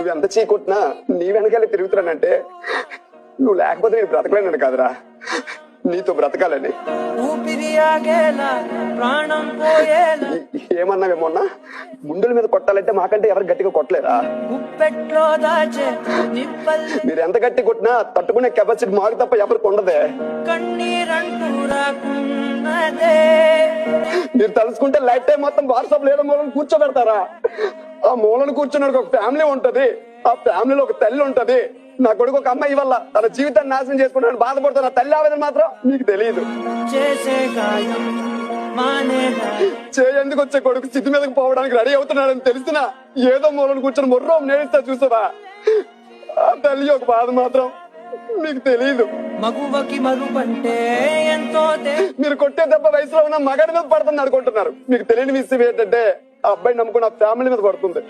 నువ్వెంత చీకొట్టినా నీ వెనకాలే తిరుగుతున్నానంటే నువ్వు లేకపోతే నేను బ్రతకలేను కాదురా, నీతో బ్రతకాలని. ఏమన్నావే మొన్న? గుండెల మీద కొట్టాలంటే మాకంటే ఎవరు గట్టిగా కొట్టలేరా? మీరు ఎంత గట్టి కొట్టినా తట్టుకునే కెపాసిటీ మాకు తప్ప ఎవరికి ఉండదే. మీరు తలుసుకుంటే లైఫ్ టైం మొత్తం వాట్సాప్ లేదో మూలను కూర్చోబెడతారా? ఆ మూలను కూర్చున్నాడు ఒక ఫ్యామిలీ ఉంటది, ఆ ఫ్యామిలీలో ఒక తల్లి ఉంటది. నా కొడుకు ఒక అమ్మాయి వల్ల తన జీవితాన్ని నాశనం చేసుకుంటాను బాధపడుతున్నా తల్లి ఆవేదన మాత్రం మీకు తెలియదు. ఎందుకు వచ్చే కొడుకు స్థితి మీదకి పోవడానికి రెడీ అవుతున్నాడని తెలిసినా ఏదో మూలను కూర్చొని మొర్రో నేడుస్తా చూసావా? ఆ తల్లి ఒక బాధ మాత్రం మీకు తెలియదు. మగువకి మరుపంటే ఎంతో మీరు కొట్టే దెబ్బ వయసులో ఉన్న మగాడి మీద పడుతుంది అనుకుంటున్నారు. మీకు తెలియని విషయం ఏంటంటే ఆ అబ్బాయి నమ్ముకున్న ఫ్యామిలీ మీద పడుతుంది.